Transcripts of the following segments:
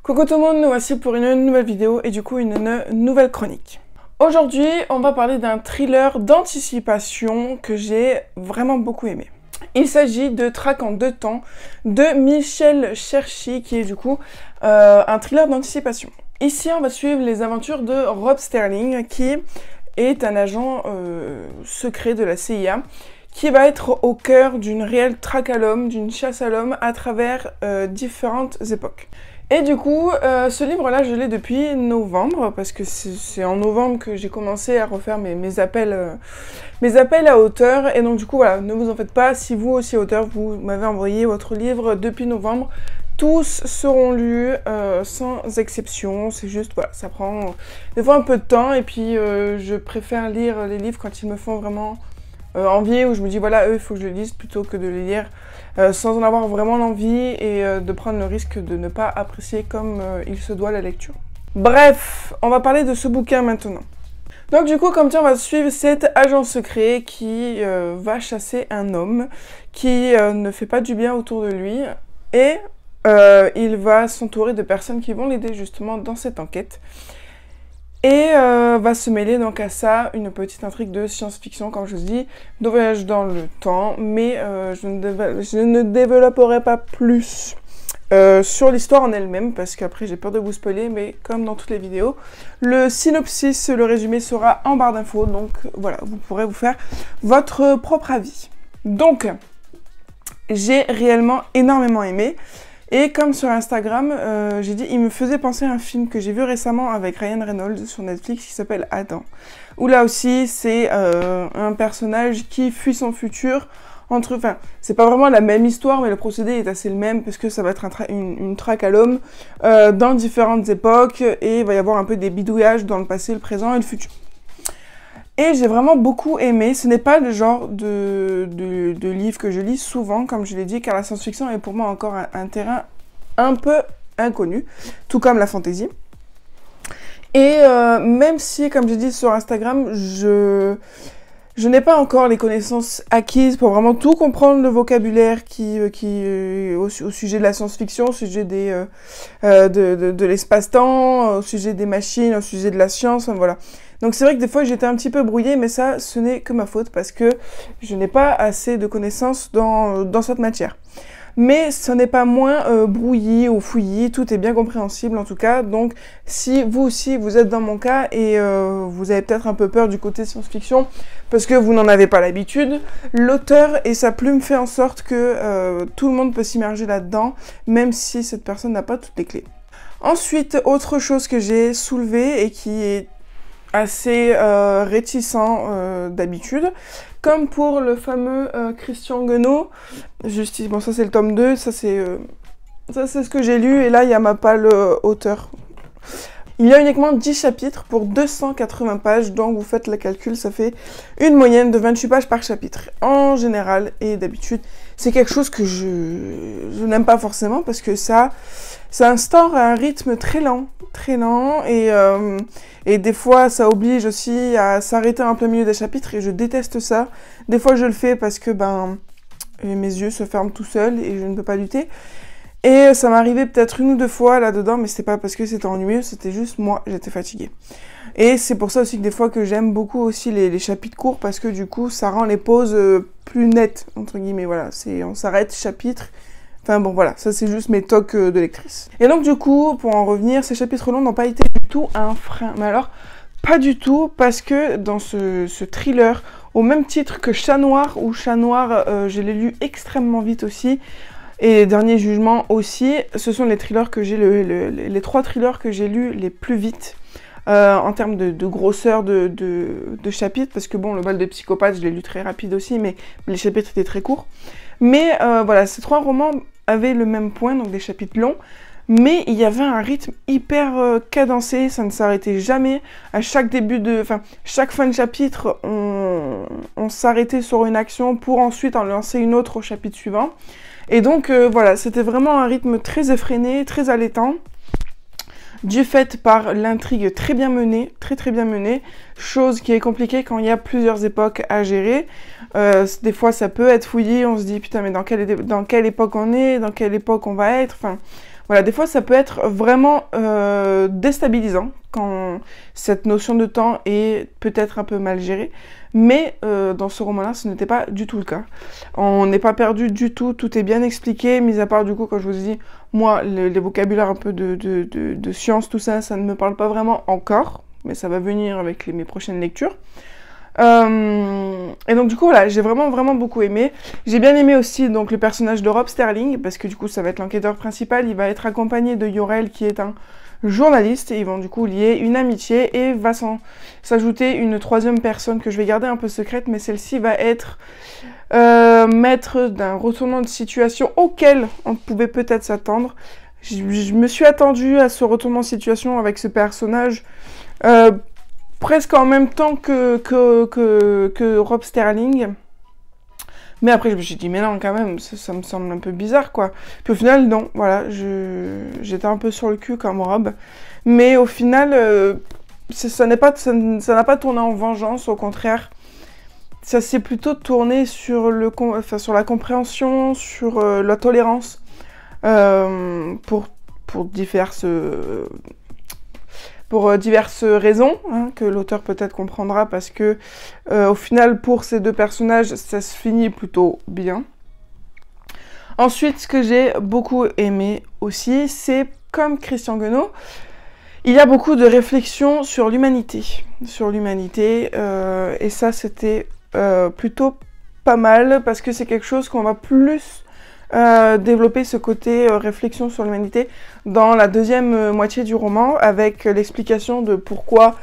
Coucou tout le monde, nous voici pour une nouvelle vidéo et du coup une nouvelle chronique. Aujourd'hui, on va parler d'un thriller d'anticipation que j'ai vraiment beaucoup aimé. Il s'agit de Traque en deux temps de Michel Cherchi, qui est du coup un thriller d'anticipation. Ici, on va suivre les aventures de Rob Sterling, qui est un agent secret de la CIA, qui va être au cœur d'une réelle traque à l'homme, d'une chasse à l'homme à travers différentes époques. Et du coup, ce livre-là, je l'ai depuis novembre, parce que c'est en novembre que j'ai commencé à refaire mes appels à auteurs. Et donc du coup, voilà, ne vous en faites pas, si vous aussi auteur, vous m'avez envoyé votre livre depuis novembre, tous seront lus sans exception. C'est juste, voilà, ça prend des fois un peu de temps, et puis je préfère lire les livres quand ils me font vraiment envie, où je me dis voilà, eux, il faut que je les lise plutôt que de les lire sans en avoir vraiment l'envie et de prendre le risque de ne pas apprécier comme il se doit la lecture. Bref, on va parler de ce bouquin maintenant. Donc du coup, comme ça, on va suivre cet agent secret qui va chasser un homme qui ne fait pas du bien autour de lui, et il va s'entourer de personnes qui vont l'aider justement dans cette enquête. Et va se mêler donc à ça une petite intrigue de science-fiction, comme je vous dis, de voyage dans le temps, mais je ne développerai pas plus sur l'histoire en elle-même, parce qu'après j'ai peur de vous spoiler, mais comme dans toutes les vidéos, le synopsis, le résumé sera en barre d'infos, donc voilà, vous pourrez vous faire votre propre avis. Donc, j'ai réellement énormément aimé. Et comme sur Instagram, j'ai dit, il me faisait penser à un film que j'ai vu récemment avec Ryan Reynolds sur Netflix qui s'appelle Adam. Où là aussi, c'est un personnage qui fuit son futur entre... Enfin, c'est pas vraiment la même histoire, mais le procédé est assez le même, parce que ça va être une traque à l'homme dans différentes époques, et il va y avoir un peu des bidouillages dans le passé, le présent et le futur. Et j'ai vraiment beaucoup aimé. Ce n'est pas le genre de livre que je lis souvent, comme je l'ai dit, car la science-fiction est pour moi encore un terrain un peu inconnu, tout comme la fantasy. Et même si, comme j'ai dit sur Instagram, je n'ai pas encore les connaissances acquises pour vraiment tout comprendre le vocabulaire au sujet de la science-fiction, au sujet de l'espace-temps, au sujet des machines, au sujet de la science, enfin, voilà. Donc c'est vrai que des fois j'étais un petit peu brouillée, mais ça, ce n'est que ma faute, parce que je n'ai pas assez de connaissances dans cette matière. Mais ce n'est pas moins brouillis ou fouillis, tout est bien compréhensible en tout cas. Donc si vous aussi vous êtes dans mon cas et vous avez peut-être un peu peur du côté science-fiction parce que vous n'en avez pas l'habitude, l'auteur et sa plume fait en sorte que tout le monde peut s'immerger là-dedans, même si cette personne n'a pas toutes les clés. Ensuite, autre chose que j'ai soulevée et qui est assez réticent d'habitude, comme pour le fameux Christian Guenot, Justice, bon ça c'est le tome 2, ça c'est ce que j'ai lu, et là il y a ma pâle auteur. Il y a uniquement 10 chapitres pour 280 pages, donc vous faites le calcul, ça fait une moyenne de 28 pages par chapitre. En général, et d'habitude, c'est quelque chose que je n'aime pas forcément, parce que ça instaure un rythme très lent, et des fois ça oblige aussi à s'arrêter en plein milieu des chapitres, et je déteste ça. Des fois je le fais parce que mes yeux se ferment tout seuls et je ne peux pas lutter. Et ça m'est arrivé peut-être une ou deux fois là-dedans, mais c'était pas parce que c'était ennuyeux, c'était juste moi, j'étais fatiguée. Et c'est pour ça aussi que des fois que j'aime beaucoup aussi les chapitres courts, parce que du coup ça rend les pauses plus nettes, entre guillemets, voilà. On s'arrête, chapitre. Enfin bon voilà, ça c'est juste mes tocs de lectrice. Et donc du coup, pour en revenir, ces chapitres longs n'ont pas été du tout un frein. Mais alors, pas du tout, parce que dans ce thriller, au même titre que Chat Noir, ou Chat Noir, je l'ai lu extrêmement vite aussi, et Dernier Jugement aussi, ce sont les thrillers que j'ai les 3 thrillers que j'ai lus les plus vite. En termes de grosseur de chapitres, parce que bon, le bal de psychopathe, je l'ai lu très rapide aussi, mais les chapitres étaient très courts. Mais voilà, ces 3 romans avaient le même point, donc des chapitres longs, mais il y avait un rythme hyper cadencé, ça ne s'arrêtait jamais. À chaque chaque fin de chapitre, on s'arrêtait sur une action pour ensuite en lancer une autre au chapitre suivant. Et donc voilà, c'était vraiment un rythme très effréné, très allaitant. Du fait par l'intrigue très bien menée, très bien menée, chose qui est compliquée quand il y a plusieurs époques à gérer. Des fois ça peut être fouillé, on se dit putain mais dans quelle époque on est, dans quelle époque on va être, enfin Voilà, des fois ça peut être vraiment déstabilisant quand cette notion de temps est peut-être un peu mal gérée. Mais dans ce roman-là, ce n'était pas du tout le cas. On n'est pas perdu du tout, tout est bien expliqué, mis à part du coup, quand je vous dis, moi, les vocabulaires un peu de science, tout ça, ça ne me parle pas vraiment encore, mais ça va venir avec mes prochaines lectures. Et donc du coup voilà, j'ai vraiment beaucoup aimé. J'ai bien aimé aussi donc le personnage de Rob Sterling, parce que du coup ça va être l'enquêteur principal, il va être accompagné de Yorel qui est un journaliste, et ils vont du coup lier une amitié, et va s'ajouter une troisième personne que je vais garder un peu secrète, mais celle-ci va être maître d'un retournement de situation auquel on pouvait peut-être s'attendre. Je me suis attendue à ce retournement de situation avec ce personnage presque en même temps que Rob Sterling. Mais après, je me suis dit, mais non, quand même, ça me semble un peu bizarre, quoi. Puis au final, non, voilà, j'étais un peu sur le cul comme Rob. Mais au final, ça n'a pas tourné en vengeance, au contraire. Ça s'est plutôt tourné sur, sur la compréhension, sur la tolérance, pour diverses raisons, hein, que l'auteur peut-être comprendra, parce que au final, pour ces deux personnages, ça se finit plutôt bien. Ensuite, ce que j'ai beaucoup aimé aussi, c'est, comme Christian Guenot, il y a beaucoup de réflexions sur l'humanité. Et ça, c'était plutôt pas mal, parce que c'est quelque chose qu'on va plus développer, ce côté réflexion sur l'humanité, dans la deuxième moitié du roman, avec l'explication de pourquoi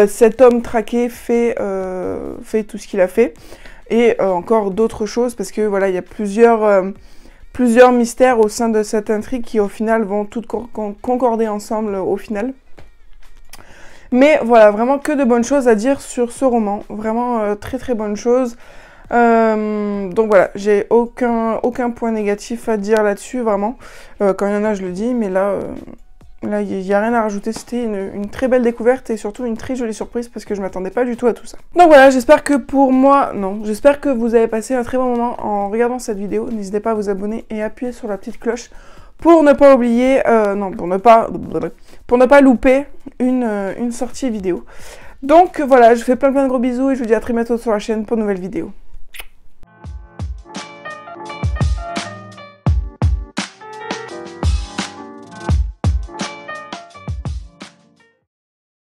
cet homme traqué fait tout ce qu'il a fait, et encore d'autres choses, parce que voilà, il y a plusieurs mystères au sein de cette intrigue qui au final vont toutes concorder ensemble au final. Mais voilà, vraiment que de bonnes choses à dire sur ce roman, vraiment très bonnes choses. Donc voilà, j'ai aucun point négatif à dire là-dessus, vraiment. Quand il y en a, je le dis, mais là, il n'y a rien à rajouter. C'était une très belle découverte et surtout une très jolie surprise, parce que je m'attendais pas du tout à tout ça. Donc voilà, j'espère que j'espère que vous avez passé un très bon moment en regardant cette vidéo. N'hésitez pas à vous abonner et appuyer sur la petite cloche pour ne pas oublier, pour ne pas louper une sortie vidéo. Donc voilà, je vous fais plein de gros bisous et je vous dis à très bientôt sur la chaîne pour une nouvelle vidéo.